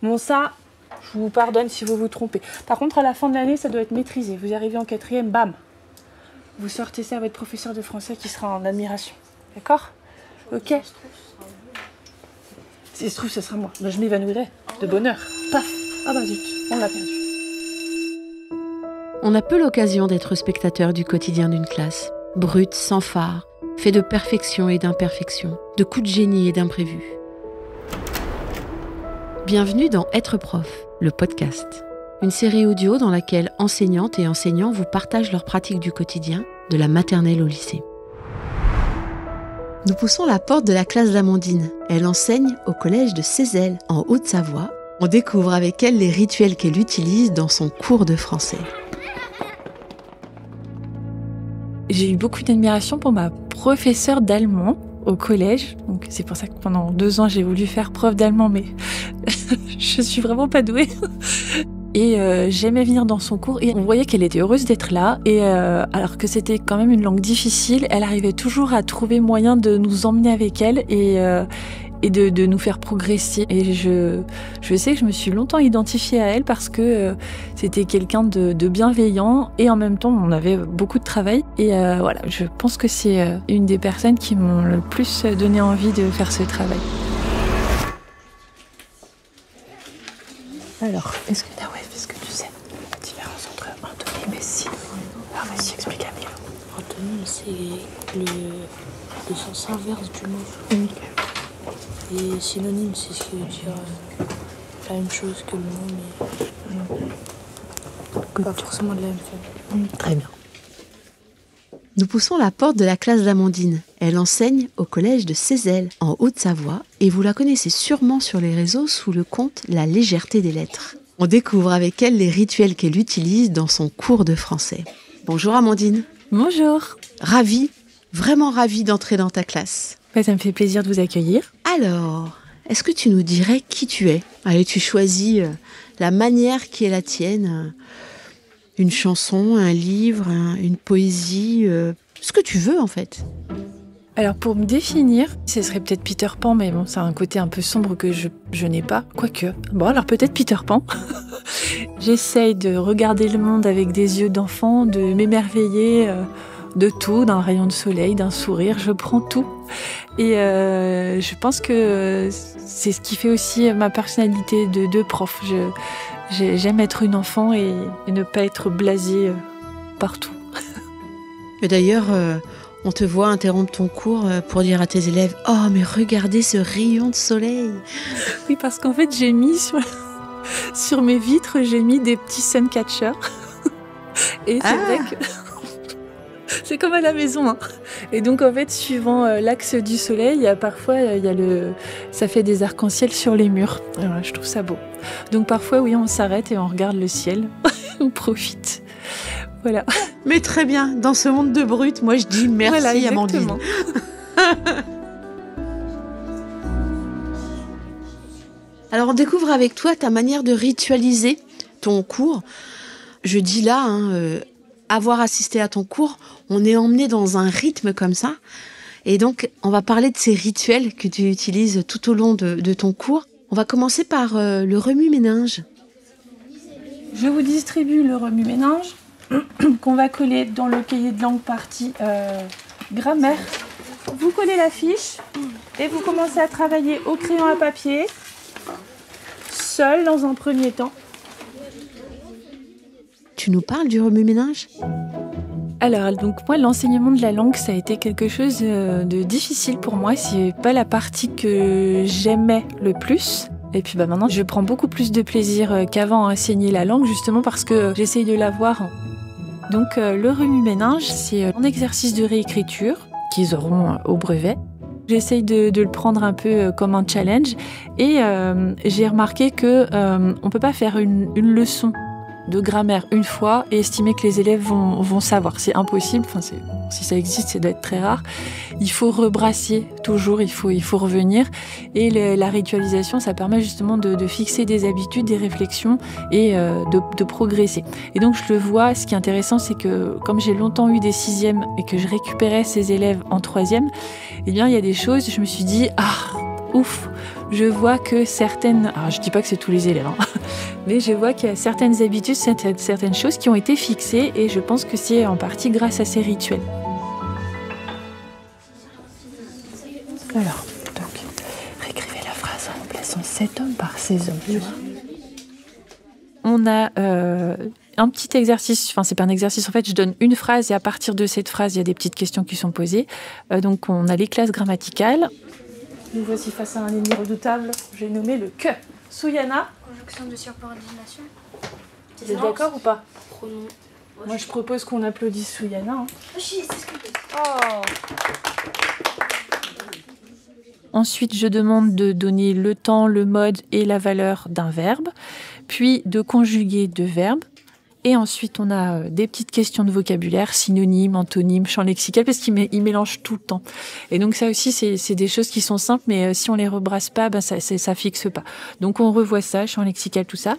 Bon, ça, je vous pardonne si vous vous trompez. Par contre, à la fin de l'année, ça doit être maîtrisé. Vous arrivez en 4e, bam. Vous sortez ça à votre professeur de français qui sera en admiration. D'accord? Ok? Si ça se trouve, ce sera moi. Ben, je m'évanouirai de bonheur. Paf! Ah bah zut, on l'a perdu. On a peu l'occasion d'être spectateur du quotidien d'une classe. Brute, sans phare, fait de perfection et d'imperfection, de coups de génie et d'imprévus. Bienvenue dans Être prof, le podcast. Une série audio dans laquelle enseignantes et enseignants vous partagent leurs pratiques du quotidien, de la maternelle au lycée. Nous poussons la porte de la classe d'Amandine. Elle enseigne au collège de Cézelles, en Haute-Savoie. On découvre avec elle les rituels qu'elle utilise dans son cours de français. J'ai eu beaucoup d'admiration pour ma professeure d'allemand au collège. Donc c'est pour ça que pendant 2 ans, j'ai voulu faire prof d'allemand, mais je suis vraiment pas douée. Et j'aimais venir dans son cours et on voyait qu'elle était heureuse d'être là. Et alors que c'était quand même une langue difficile, elle arrivait toujours à trouver moyen de nous emmener avec elle et de nous faire progresser. Et je sais que je me suis longtemps identifiée à elle parce que c'était quelqu'un de bienveillant et en même temps on avait beaucoup de travail. Et voilà, je pense que c'est une des personnes qui m'ont le plus donné envie de faire ce travail. Alors, est-ce que tu sais la différence entre antonyme et synonyme? Alors vas-y, explique à Milo. Antonyme, c'est le sens inverse du mot. Et synonyme, c'est ce qui veut dire la même chose que le mot, mais pas forcément de la même chose. Très bien. Nous poussons la porte de la classe d'Amandine. Elle enseigne au collège de Cézelles, en Haute-Savoie, et vous la connaissez sûrement sur les réseaux sous le compte La légèreté des lettres. On découvre avec elle les rituels qu'elle utilise dans son cours de français. Bonjour Amandine. Bonjour. Ravie, vraiment ravie d'entrer dans ta classe. Ça me fait plaisir de vous accueillir. Alors, est-ce que tu nous dirais qui tu es? Allez, tu choisis la manière qui est la tienne. Une chanson, un livre, une poésie, ce que tu veux en fait. Alors pour me définir, ce serait peut-être Peter Pan, mais bon, ça a un côté un peu sombre que je n'ai pas, quoique. Bon, alors peut-être Peter Pan. J'essaye de regarder le monde avec des yeux d'enfant, de m'émerveiller de tout, d'un rayon de soleil, d'un sourire, je prends tout. Et je pense que c'est ce qui fait aussi ma personnalité de prof. J'aime être une enfant et ne pas être blasée partout. Et d'ailleurs, on te voit interrompre ton cours pour dire à tes élèves « Oh, mais regardez ce rayon de soleil !» Oui, parce qu'en fait, j'ai mis sur mes vitres, j'ai mis des petits suncatchers. Et c'est vrai que c'est comme à la maison. Hein. Et donc, en fait, suivant l'axe du soleil, parfois, ça fait des arcs-en-ciel sur les murs. Alors, je trouve ça beau. Donc, parfois, oui, on s'arrête et on regarde le ciel. On profite. Voilà. Mais très bien, dans ce monde de brutes, moi je dis merci voilà, Amandine. Alors on découvre avec toi ta manière de ritualiser ton cours. Je dis là, avoir assisté à ton cours, on est emmené dans un rythme comme ça. Et donc on va parler de ces rituels que tu utilises tout au long de ton cours. On va commencer par le remue-ménage. Je vous distribue le remue-ménage qu'on va coller dans le cahier de langue partie grammaire. Vous collez la fiche et vous commencez à travailler au crayon à papier, seul dans un premier temps. Tu nous parles du remue-ménage ? Alors, donc moi, l'enseignement de la langue, ça a été quelque chose de difficile pour moi. C'est pas la partie que j'aimais le plus. Et puis maintenant, je prends beaucoup plus de plaisir qu'avant à enseigner la langue, justement parce que j'essaye de la voir. Donc le remue-ménage, c'est un exercice de réécriture qu'ils auront au brevet. J'essaye de le prendre un peu comme un challenge et j'ai remarqué que on peut pas faire une leçon de grammaire une fois et estimer que les élèves vont savoir. C'est impossible. Enfin, si ça existe, ça doit être très rare. Il faut rebrasser toujours, il faut revenir. Et la ritualisation, ça permet justement de fixer des habitudes, des réflexions et de progresser. Et donc, je le vois, ce qui est intéressant, c'est que comme j'ai longtemps eu des 6e et que je récupérais ces élèves en 3e, eh bien, il y a des choses, je me suis dit, ouf. Je vois que certaines... Alors, je dis pas que c'est tous les élèves, hein, mais je vois qu'il y a certaines habitudes, certaines choses qui ont été fixées et je pense que c'est en partie grâce à ces rituels. Alors, donc, réécrivez la phrase en remplaçant cet homme par ces hommes. Tu vois. On a un petit exercice, enfin c'est pas un exercice, en fait je donne une phrase et à partir de cette phrase il y a des petites questions qui sont posées. Donc on a les classes grammaticales. Nous voici face à un ennemi redoutable, j'ai nommé le que. Souyana. Conjonction de surcoordination. Vous êtes d'accord ou pas? Pronom. Moi je propose qu'on applaudisse Souyana. Hein. C'est ce que je dis. Oh. Ensuite, je demande de donner le temps, le mode et la valeur d'un verbe, puis de conjuguer deux verbes. Et ensuite, on a des petites questions de vocabulaire, synonymes, antonymes, champ lexical, parce qu'il mélange tout le temps. Et donc ça aussi, c'est des choses qui sont simples, mais si on les rebrasse pas, ben ça fixe pas. Donc on revoit ça, champ lexical, tout ça.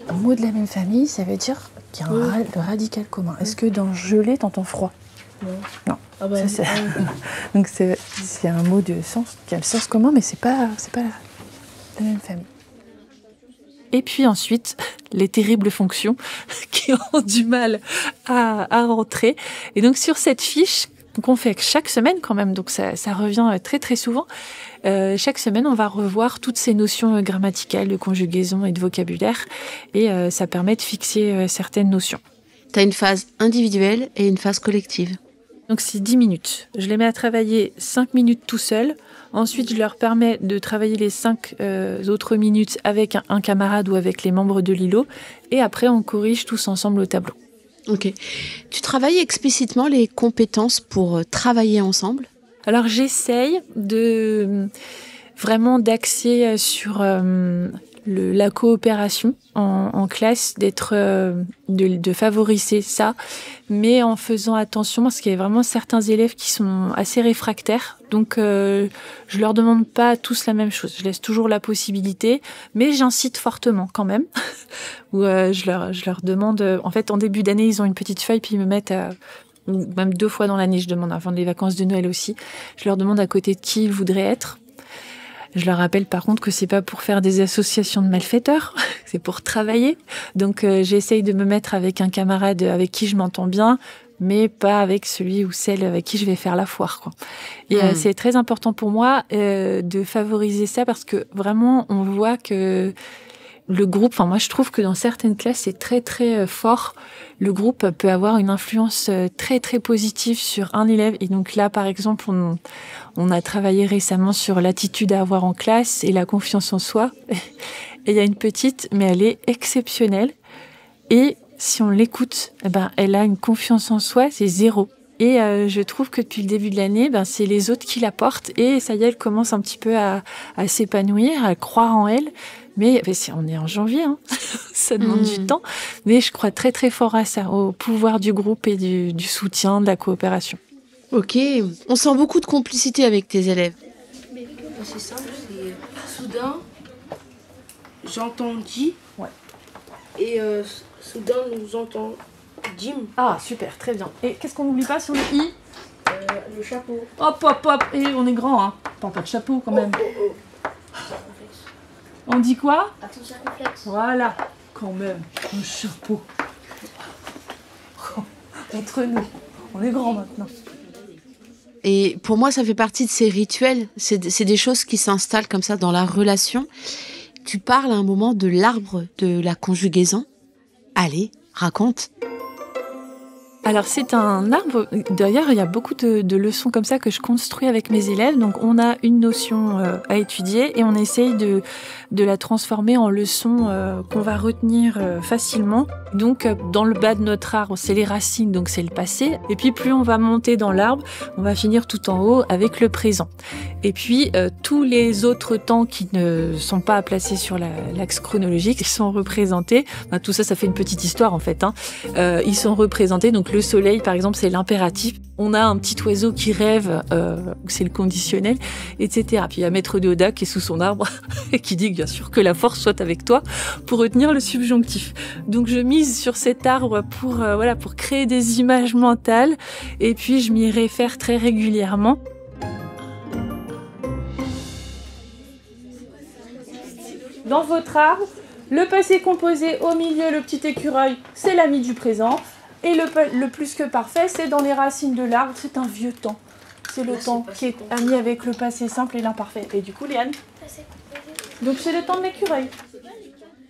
Un mot de la même famille, ça veut dire qu'il y a un radical commun. Est-ce que dans gelé, t'entends froid? Non. Ah bah, Ça, donc c'est un mot de sens qui a le sens commun, mais c'est pas la même famille. Et puis ensuite, les terribles fonctions qui ont du mal à rentrer. Et donc sur cette fiche qu'on fait chaque semaine quand même, donc ça revient très très souvent. Chaque semaine, on va revoir toutes ces notions grammaticales, de conjugaison et de vocabulaire, et ça permet de fixer certaines notions. Tu as une phase individuelle et une phase collective. Donc c'est 10 minutes. Je les mets à travailler 5 minutes tout seul. Ensuite, je leur permets de travailler les 5 autres minutes avec un camarade ou avec les membres de l'îlot. Et après, on corrige tous ensemble au tableau. Ok. Tu travailles explicitement les compétences pour travailler ensemble? Alors j'essaye vraiment d'axer sur la coopération en classe, de favoriser ça, mais en faisant attention parce qu'il y a vraiment certains élèves qui sont assez réfractaires, donc je leur demande pas tous la même chose. Je laisse toujours la possibilité, mais j'incite fortement quand même. Ou je leur demande, en fait en début d'année ils ont une petite feuille puis ils me mettent ou même 2 fois dans l'année, je demande avant les vacances de Noël aussi, je leur demande à côté de qui ils voudraient être. Je leur rappelle par contre que c'est pas pour faire des associations de malfaiteurs, c'est pour travailler. Donc j'essaye de me mettre avec un camarade avec qui je m'entends bien, mais pas avec celui ou celle avec qui je vais faire la foire, quoi. Et c'est très important pour moi de favoriser ça parce que vraiment on voit que le groupe, enfin moi je trouve que dans certaines classes c'est très très fort. Le groupe peut avoir une influence très très positive sur un élève. Et donc là par exemple on a travaillé récemment sur l'attitude à avoir en classe et la confiance en soi. Et il y a une petite, mais elle est exceptionnelle. Et si on l'écoute, elle a une confiance en soi, c'est 0. Et je trouve que depuis le début de l'année, c'est les autres qui la portent. Et ça y est, elle commence un petit peu à s'épanouir, à croire en elle. Mais on est en janvier, hein. Ça demande du temps. Mais je crois très très fort à ça, au pouvoir du groupe et du soutien, de la coopération. Ok, on sent beaucoup de complicité avec tes élèves. C'est simple, c'est soudain, j'entends dit, ouais. Et soudain nous entend Jim. Ah super, très bien. Et qu'est-ce qu'on n'oublie pas sur le i? Le chapeau. Hop hop hop. Et on est grand, hein. Pas de chapeau quand même. On dit quoi? Action circonflexe. Voilà, quand même, un chapeau. Entre nous, on est grand maintenant. Et pour moi, ça fait partie de ces rituels. C'est des choses qui s'installent comme ça dans la relation. Tu parles à un moment de l'arbre de la conjugaison. Allez, raconte. Alors c'est un arbre, d'ailleurs il y a beaucoup de leçons comme ça que je construis avec mes élèves, donc on a une notion à étudier et on essaye de la transformer en leçon qu'on va retenir facilement. Donc dans le bas de notre arbre c'est les racines, donc c'est le passé, et puis plus on va monter dans l'arbre, on va finir tout en haut avec le présent. Et puis tous les autres temps qui ne sont pas placés sur l'axe chronologique, ils sont représentés, tout ça fait une petite histoire en fait, hein. Ils sont représentés, donc le soleil, par exemple, c'est l'impératif. On a un petit oiseau qui rêve, c'est le conditionnel, etc. Puis il y a Maître Déodat qui est sous son arbre et qui dit bien sûr que la force soit avec toi pour retenir le subjonctif. Donc je mise sur cet arbre pour créer des images mentales et puis je m'y réfère très régulièrement. dans votre arbre. Le passé composé au milieu, le petit écureuil, c'est l'ami du présent. Et le plus que parfait, c'est dans les racines de l'arbre, c'est un vieux temps. C'est le temps qui est ami avec le passé simple et l'imparfait. Et du coup, Léane? Donc c'est le temps de l'écureuil.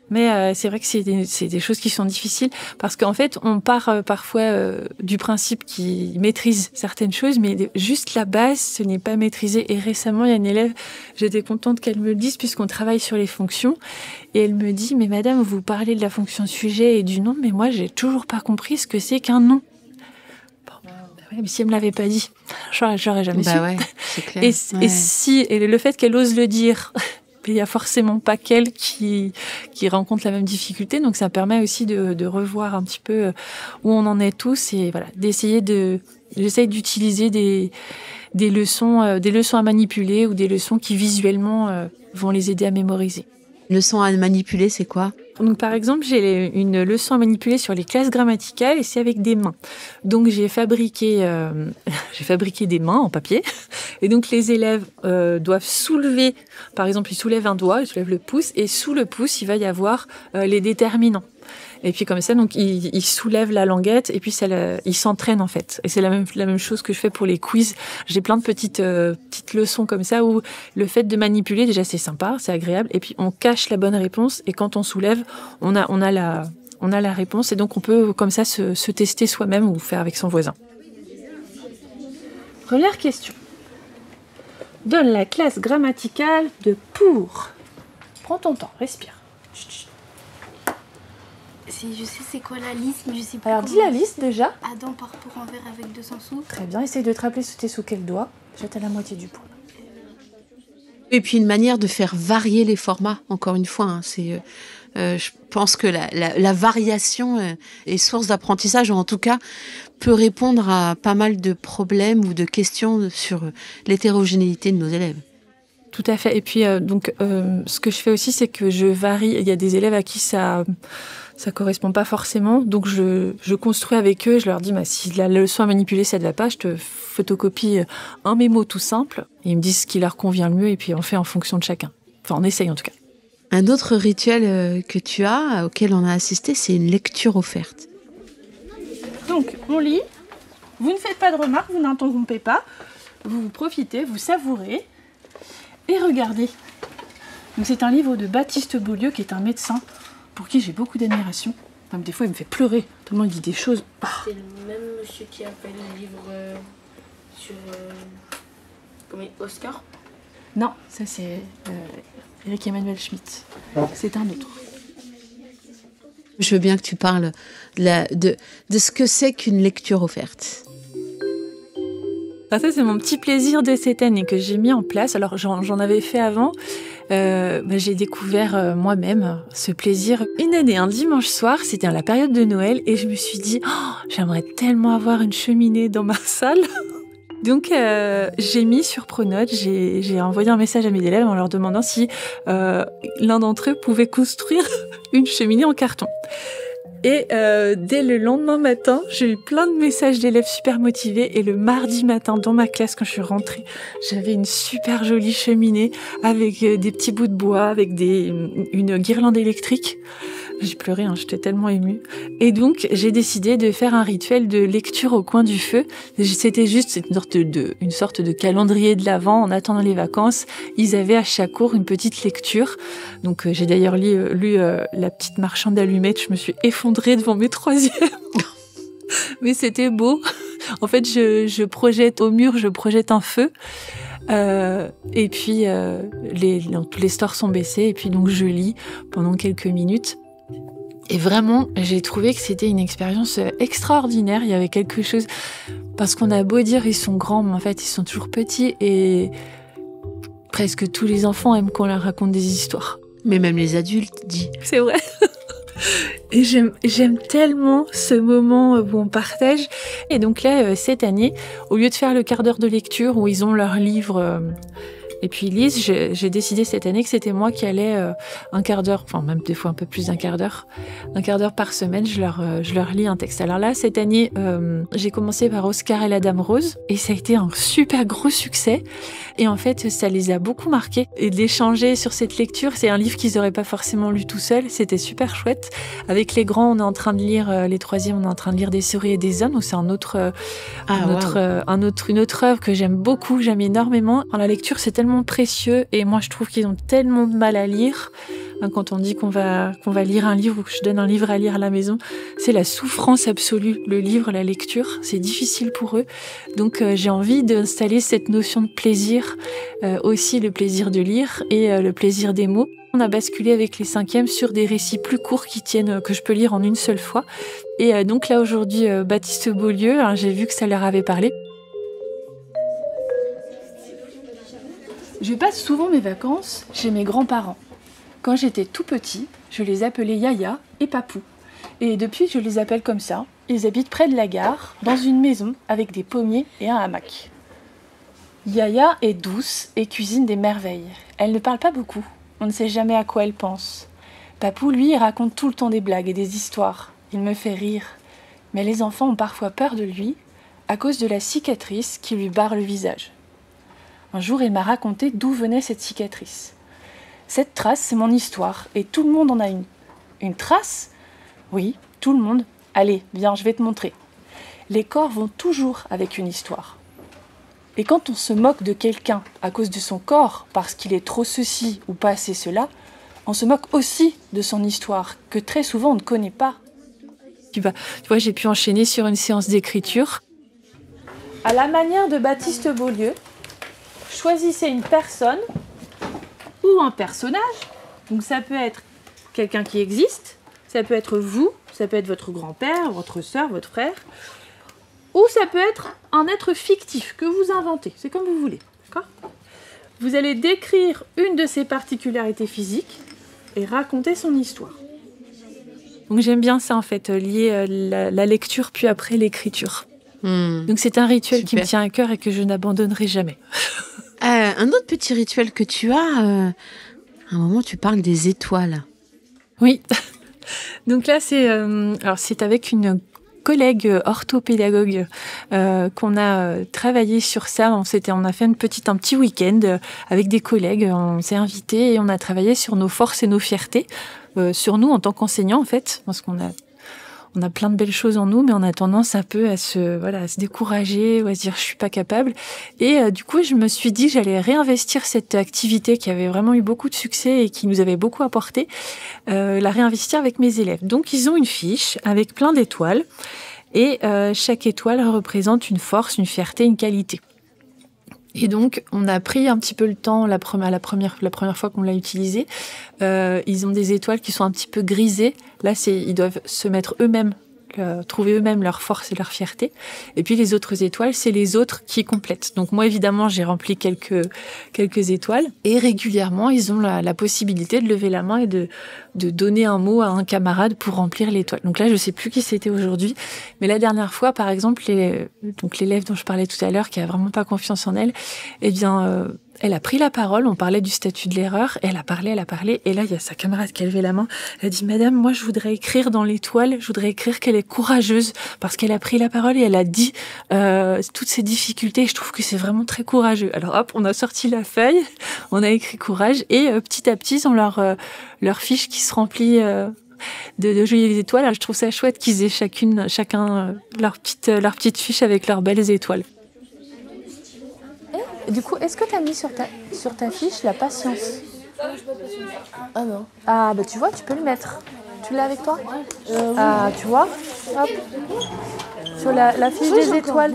Mais c'est vrai que c'est des choses qui sont difficiles parce qu'en fait, on part parfois du principe qu'ils maîtrisent certaines choses, mais juste la base, ce n'est pas maîtrisé. Et récemment, il y a une élève, j'étais contente qu'elle me le dise puisqu'on travaille sur les fonctions. Et elle me dit, mais madame, vous parlez de la fonction sujet et du nom, mais moi, j'ai toujours pas compris ce que c'est qu'un nom. Bon, ouais, mais si elle me l'avait pas dit, j'aurais jamais su. Ouais, c'est clair. Et le fait qu'elle ose le dire... Il n'y a forcément pas qu'elle qui rencontre la même difficulté, donc ça permet aussi de revoir un petit peu où on en est tous et voilà, j'essaye d'utiliser des leçons à manipuler ou des leçons qui visuellement vont les aider à mémoriser. Leçon à manipuler, c'est quoi? Donc, par exemple, j'ai une leçon à manipuler sur les classes grammaticales et c'est avec des mains. Donc, j'ai fabriqué des mains en papier. Et donc, les élèves doivent soulever, par exemple, ils soulèvent un doigt, ils soulèvent le pouce et sous le pouce, il va y avoir les déterminants. Et puis comme ça, donc ils soulèvent la languette et puis ils s'entraînent en fait. Et c'est la même chose que je fais pour les quiz. J'ai plein de petites leçons comme ça où le fait de manipuler, déjà c'est sympa, c'est agréable. Et puis on cache la bonne réponse et quand on soulève, on a la réponse et donc on peut comme ça se tester soi-même ou faire avec son voisin. Première question. Donne la classe grammaticale de pour. Prends ton temps, respire. Je sais c'est quoi la liste, mais je sais pas. Alors dis la liste déjà. Adam par pour envers avec 200 sous. Très bien, essaye de te rappeler sous quel doigt. Jette à la moitié du pot. Et puis une manière de faire varier les formats, encore une fois. Hein, je pense que la variation est source d'apprentissage, ou en tout cas peut répondre à pas mal de problèmes ou de questions sur l'hétérogénéité de nos élèves. Tout à fait. Et puis ce que je fais aussi, c'est que je varie. Il y a des élèves à qui ça correspond pas forcément, donc je construis avec eux. Je leur dis, si la leçon à manipuler ça ne va pas, je te photocopie un mémo tout simple. Et ils me disent ce qui leur convient le mieux, et puis on fait en fonction de chacun. Enfin, on essaye en tout cas. Un autre rituel que tu as, auquel on a assisté, c'est une lecture offerte. Donc, on lit. Vous ne faites pas de remarques, vous n'interrompez pas. Vous profitez, vous savourez. Et regardez. Donc, c'est un livre de Baptiste Beaulieu, qui est un médecin pour qui j'ai beaucoup d'admiration. Enfin, des fois, il me fait pleurer, tellement il dit des choses. C'est le même monsieur qui a fait le livre sur Oscar. Non, ça c'est Eric Emmanuel Schmitt. C'est un autre. Je veux bien que tu parles de ce que c'est qu'une lecture offerte. Ça, c'est mon petit plaisir de cette année que j'ai mis en place. Alors, j'en avais fait avant. J'ai découvert moi-même ce plaisir. Une année, un dimanche soir, c'était à la période de Noël, et je me suis dit, j'aimerais tellement avoir une cheminée dans ma salle. Donc, j'ai mis sur Pronote, j'ai envoyé un message à mes élèves en leur demandant si l'un d'entre eux pouvait construire une cheminée en carton. Et dès le lendemain matin, j'ai eu plein de messages d'élèves super motivés. Et le mardi matin, dans ma classe, quand je suis rentrée, j'avais une super jolie cheminée avec des petits bouts de bois, avec une guirlande électrique. J'ai pleuré, j'étais tellement émue. Et donc, j'ai décidé de faire un rituel de lecture au coin du feu. C'était juste une sorte de calendrier de l'Avent en attendant les vacances. Ils avaient à chaque cours une petite lecture. Donc, j'ai d'ailleurs lu La petite marchande d'allumettes. Je me suis effondrée devant mes troisièmes. Mais c'était beau. En fait, je projette au mur, je projette un feu. Et puis, les stores sont baissés. Et puis, donc, je lis pendant quelques minutes. Et vraiment, j'ai trouvé que c'était une expérience extraordinaire. Il y avait quelque chose... Parce qu'on a beau dire ils sont grands, mais en fait, ils sont toujours petits. Et presque tous les enfants aiment qu'on leur raconte des histoires. Mais même les adultes, dis. C'est vrai. Et j'aime tellement ce moment où on partage. Et donc là, cette année, au lieu de faire le quart d'heure de lecture où ils ont leur livre Et puis Lise, j'ai décidé cette année que c'était moi qui allais un quart d'heure, enfin même des fois un peu plus d'un quart d'heure par semaine, je leur lis un texte. Alors là, cette année, j'ai commencé par Oscar et la Dame Rose et ça a été un super gros succès. Et en fait, ça les a beaucoup marqués. Et d'échanger sur cette lecture, c'est un livre qu'ils n'auraient pas forcément lu tout seuls. C'était super chouette. Avec les grands, on est en train de lire, les troisièmes, on est en train de lire Des souris et des hommes. Donc c'est une autre œuvre que j'aime beaucoup, j'aime énormément. La lecture, c'est tellement précieux et moi, je trouve qu'ils ont tellement de mal à lire. Quand on dit qu'on va lire un livre ou que je donne un livre à lire à la maison, c'est la souffrance absolue. Le livre, la lecture, c'est difficile pour eux. Donc j'ai envie d'installer cette notion de plaisir, aussi le plaisir de lire et le plaisir des mots. On a basculé avec les 5e sur des récits plus courts qui tiennent, que je peux lire en une seule fois. Et donc là aujourd'hui, Baptiste Beaulieu, j'ai vu que ça leur avait parlé. Je passe souvent mes vacances chez mes grands-parents. Quand j'étais tout petit, je les appelais Yaya et Papou. Et depuis, je les appelle comme ça. Ils habitent près de la gare, dans une maison avec des pommiers et un hamac. Yaya est douce et cuisine des merveilles. Elle ne parle pas beaucoup. On ne sait jamais à quoi elle pense. Papou, lui, il raconte tout le temps des blagues et des histoires. Il me fait rire. Mais les enfants ont parfois peur de lui à cause de la cicatrice qui lui barre le visage. Un jour, il m'a raconté d'où venait cette cicatrice. Cette trace, c'est mon histoire, et tout le monde en a une. Une trace ? Oui, tout le monde. Allez, viens, je vais te montrer. Les corps vont toujours avec une histoire. Et quand on se moque de quelqu'un à cause de son corps, parce qu'il est trop ceci ou pas assez cela, on se moque aussi de son histoire, que très souvent on ne connaît pas. Tu vois, j'ai pu enchaîner sur une séance d'écriture. À la manière de Baptiste Beaulieu, choisissez une personne ou un personnage. Donc ça peut être quelqu'un qui existe, ça peut être vous, ça peut être votre grand-père, votre sœur, votre frère, ou ça peut être un être fictif que vous inventez. C'est comme vous voulez, d'accord ? Vous allez décrire une de ses particularités physiques et raconter son histoire. Donc j'aime bien ça en fait, lier la lecture puis après l'écriture. Donc c'est un rituel qui me tient à cœur et que je n'abandonnerai jamais. Un autre petit rituel que tu as, à un moment tu parles des étoiles. Oui, donc là c'est avec une collègue orthopédagogue qu'on a travaillé sur ça. On a fait un petit week-end avec des collègues, on s'est invités et on a travaillé sur nos forces et nos fiertés, sur nous en tant qu'enseignants en fait, parce qu'on a plein de belles choses en nous, mais on a tendance un peu à se décourager ou à se dire je suis pas capable. Et du coup, je me suis dit que j'allais réinvestir cette activité qui avait vraiment eu beaucoup de succès et qui nous avait beaucoup apporté, la réinvestir avec mes élèves. Donc, ils ont une fiche avec plein d'étoiles et chaque étoile représente une force, une fierté, une qualité. Et donc, on a pris un petit peu le temps la première fois qu'on l'a utilisé. Ils ont des étoiles qui sont un petit peu grisées. Là, ils doivent se mettre eux-mêmes, trouver eux-mêmes leur force et leur fierté. Et puis, les autres étoiles, c'est les autres qui complètent. Donc, moi, évidemment, j'ai rempli quelques étoiles. Et régulièrement, ils ont la possibilité de lever la main et de donner un mot à un camarade pour remplir l'étoile. Donc là, je sais plus qui c'était aujourd'hui. Mais la dernière fois, par exemple, l'élève dont je parlais tout à l'heure, qui a vraiment pas confiance en elle, eh bien, elle a pris la parole, on parlait du statut de l'erreur, elle a parlé, et là, il y a sa camarade qui a levé la main, elle a dit « Madame, moi, je voudrais écrire dans l'étoile, je voudrais écrire qu'elle est courageuse, parce qu'elle a pris la parole et elle a dit toutes ses difficultés, et je trouve que c'est vraiment très courageux. » Alors hop, on a sorti la feuille, on a écrit courage, et petit à petit, ils ont leur fiche qui se remplit de jolies étoiles. Alors, je trouve ça chouette qu'ils aient chacun leur petite fiche avec leurs belles étoiles. Du coup, est-ce que tu as mis sur ta fiche la patience ? Ah non. Ah bah tu vois, tu peux le mettre. Tu l'as avec toi ? Oui. Ah, tu vois ? Hop. Sur la fiche des étoiles.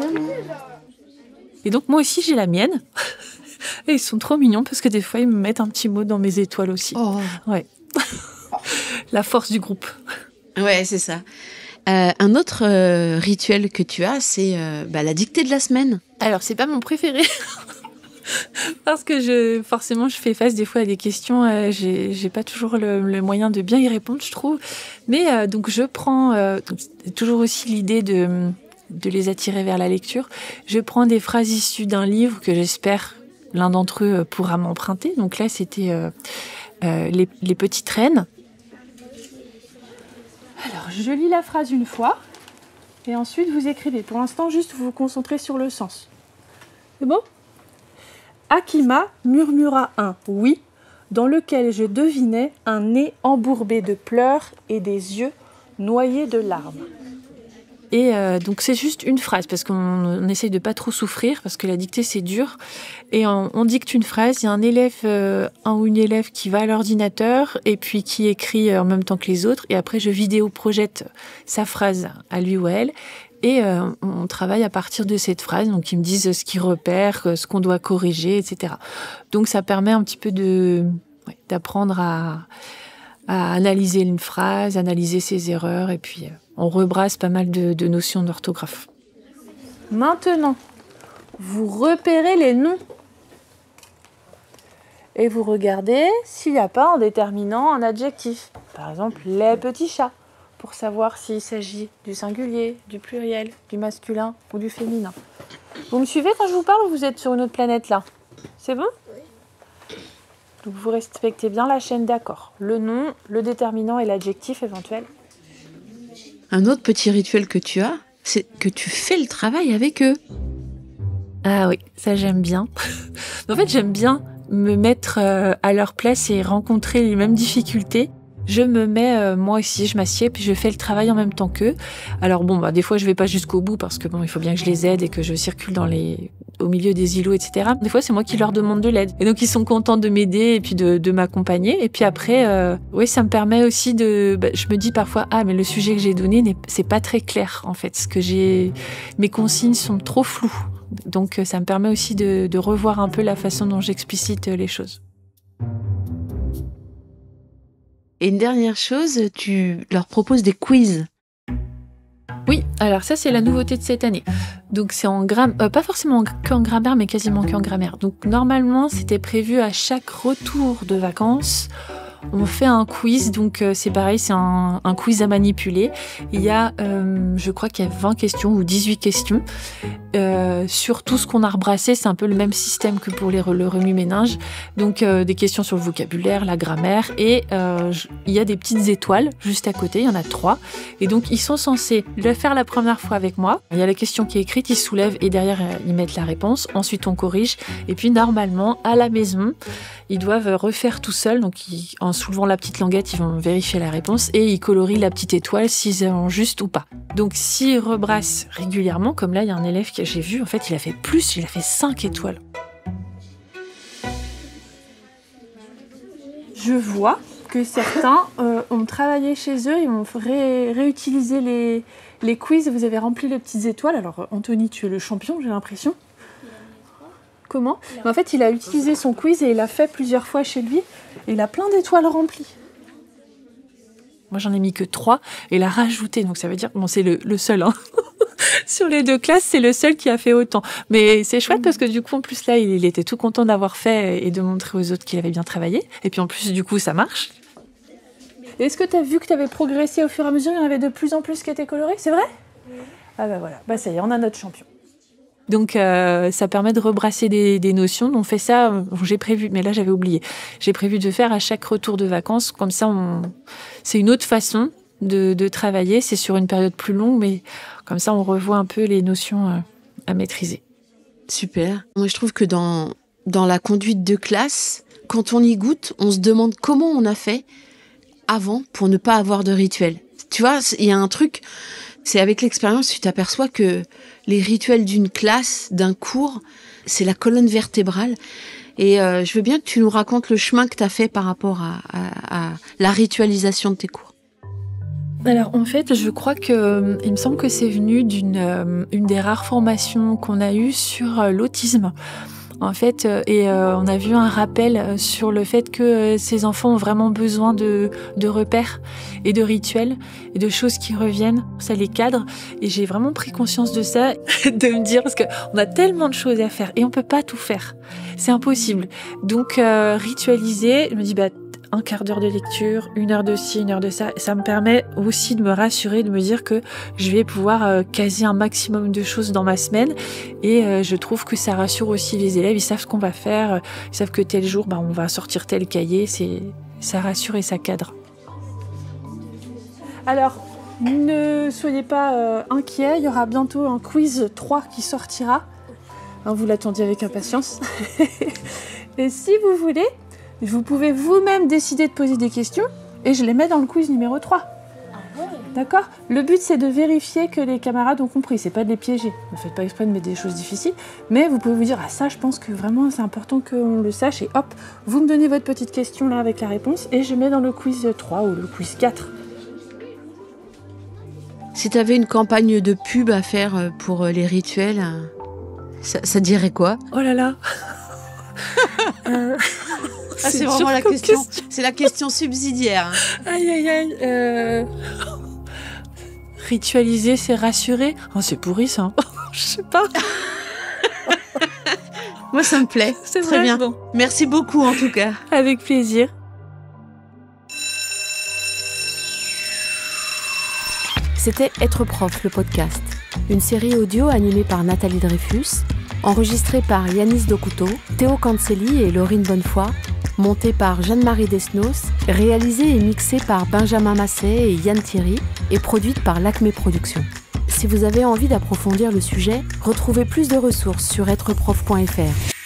Et donc moi aussi j'ai la mienne. Et ils sont trop mignons parce que des fois ils me mettent un petit mot dans mes étoiles aussi. Oh. Ouais. La force du groupe. Ouais, c'est ça. Un autre rituel que tu as, c'est la dictée de la semaine. Alors, c'est pas mon préféré. Parce que forcément, je fais face des fois à des questions, j'ai pas toujours le moyen de bien y répondre, je trouve. Mais donc, je prends toujours aussi l'idée de les attirer vers la lecture. Je prends des phrases issues d'un livre que j'espère l'un d'entre eux pourra m'emprunter. Donc là, c'était les petites reines. Alors, je lis la phrase une fois, et ensuite vous écrivez. Pour l'instant, juste vous vous concentrez sur le sens. C'est bon ? Akima murmura un « oui », dans lequel je devinais un nez embourbé de pleurs et des yeux noyés de larmes. Et donc c'est juste une phrase, parce qu'on essaye de pas trop souffrir, parce que la dictée c'est dur. Et on dicte une phrase, il y a un élève, un ou une élève qui va à l'ordinateur, et puis qui écrit en même temps que les autres, et après je vidéo-projette sa phrase à lui ou à elle, et on travaille à partir de cette phrase, donc ils me disent ce qu'ils repèrent, ce qu'on doit corriger, etc. Donc ça permet un petit peu d'apprendre à analyser une phrase, analyser ses erreurs, et puis on rebrasse pas mal de notions d'orthographe. Maintenant, vous repérez les noms. Et vous regardez s'il n'y a pas en déterminant un adjectif. Par exemple, les petits chats, pour savoir s'il s'agit du singulier, du pluriel, du masculin ou du féminin. Vous me suivez quand je vous parle ou vous êtes sur une autre planète là ? C'est bon ? Donc vous respectez bien la chaîne d'accord. Le nom, le déterminant et l'adjectif éventuel. Un autre petit rituel que tu as, c'est que tu fais le travail avec eux. Ah oui, ça j'aime bien. En fait, j'aime bien me mettre à leur place et rencontrer les mêmes difficultés. Je me mets, moi aussi, je m'assieds, puis je fais le travail en même temps qu'eux. Alors bon, des fois je vais pas jusqu'au bout parce que il faut bien que je les aide et que je circule au milieu des îlots, etc. Des fois, c'est moi qui leur demande de l'aide. Et donc, ils sont contents de m'aider et puis de m'accompagner. Et puis après, ça me permet aussi je me dis parfois, mais le sujet que j'ai donné, c'est pas très clair, en fait. Mes consignes sont trop floues. Donc, ça me permet aussi de revoir un peu la façon dont j'explicite les choses. Et une dernière chose, tu leur proposes des quiz. Oui, alors ça, c'est la nouveauté de cette année. Donc, c'est en grammaire, pas forcément qu'en grammaire, mais quasiment qu'en grammaire. Donc, normalement, c'était prévu à chaque retour de vacances. On fait un quiz, donc c'est pareil, c'est un quiz à manipuler. Il y a, je crois qu'il y a 20 questions ou 18 questions sur tout ce qu'on a rebrassé. C'est un peu le même système que pour le remue-ménage. Donc des questions sur le vocabulaire, la grammaire, et il y a des petites étoiles juste à côté, il y en a 3. Et donc ils sont censés le faire la première fois avec moi. Il y a la question qui est écrite, ils soulèvent et derrière ils mettent la réponse. Ensuite on corrige. Et puis normalement, à la maison, ils doivent refaire tout seuls. Donc en soulevant la petite languette, ils vont vérifier la réponse et ils colorient la petite étoile s'ils ont juste ou pas. Donc s'ils rebrassent régulièrement, comme là il y a un élève que j'ai vu, en fait il a fait 5 étoiles. Je vois que certains ont travaillé chez eux, ils ont réutilisé les quiz, vous avez rempli les petites étoiles. Alors Anthony, tu es le champion, j'ai l'impression. Comment ? Mais en fait, il a utilisé son quiz et il l'a fait plusieurs fois chez lui. Et il a plein d'étoiles remplies. Moi, j'en ai mis que 3 et il a rajouté. Donc, ça veut dire... Bon, c'est le seul. Hein. Sur les 2 classes, c'est le seul qui a fait autant. Mais c'est chouette parce que du coup, en plus, là, il était tout content d'avoir fait et de montrer aux autres qu'il avait bien travaillé. Et puis, en plus, du coup, ça marche. Et est-ce que tu as vu que tu avais progressé au fur et à mesure ? Il y en avait de plus en plus qui étaient colorés, c'est vrai ? Oui. Ah voilà. Ça y est, on a notre champion. Donc, ça permet de rebrasser des notions. On fait ça, j'ai prévu, mais là, j'avais oublié. J'ai prévu de faire à chaque retour de vacances. Comme ça, c'est une autre façon de travailler. C'est sur une période plus longue, mais comme ça, on revoit un peu les notions à maîtriser. Super. Moi, je trouve que dans la conduite de classe, quand on y goûte, on se demande comment on a fait avant pour ne pas avoir de rituel. Tu vois, il y a un truc... C'est avec l'expérience que tu t'aperçois que les rituels d'une classe, d'un cours, c'est la colonne vertébrale. Et je veux bien que tu nous racontes le chemin que tu as fait par rapport à la ritualisation de tes cours. Alors en fait, je crois que il me semble que c'est venu d'une des rares formations qu'on a eues sur l'autisme. En fait, on a vu un rappel sur le fait que ces enfants ont vraiment besoin de repères et de rituels et de choses qui reviennent. Ça les cadre. Et j'ai vraiment pris conscience de ça, de me dire, parce qu'on a tellement de choses à faire et on peut pas tout faire. C'est impossible. Donc, ritualiser, je me dis, un quart d'heure de lecture, 1 heure de ci, 1 heure de ça. Ça me permet aussi de me rassurer, de me dire que je vais pouvoir caser un maximum de choses dans ma semaine. Et je trouve que ça rassure aussi les élèves. Ils savent ce qu'on va faire, ils savent que tel jour, on va sortir tel cahier. Ça rassure et ça cadre. Alors, ne soyez pas inquiets, il y aura bientôt un quiz 3 qui sortira. Vous l'attendiez avec impatience. Et si vous voulez, vous pouvez vous-même décider de poser des questions et je les mets dans le quiz numéro 3. D'accord ? Le but, c'est de vérifier que les camarades ont compris. C'est pas de les piéger. Ne faites pas exprès de mettre des choses difficiles. Mais vous pouvez vous dire, ça, je pense que vraiment, c'est important qu'on le sache. Et hop, vous me donnez votre petite question là avec la réponse et je mets dans le quiz 3 ou le quiz 4. Si tu avais une campagne de pub à faire pour les rituels, ça dirait quoi ? Oh là là. C'est vraiment la question. C'est la question subsidiaire. Aïe aïe aïe. Ritualiser, c'est rassurer. C'est pourri ça. Je sais pas. Moi, ça me plaît. C'est très vrai, bien. bon. Merci beaucoup en tout cas. Avec plaisir. C'était Être prof, le podcast. Une série audio animée par Nathalie Dreyfus, enregistrée par Yanis Dokuto, Théo Cancelli et Laurine Bonnefoy, montée par Jeanne-Marie Desnos, réalisée et mixée par Benjamin Masset et Yann Thierry, et produite par l'Acme Productions. Si vous avez envie d'approfondir le sujet, retrouvez plus de ressources sur êtreprof.fr.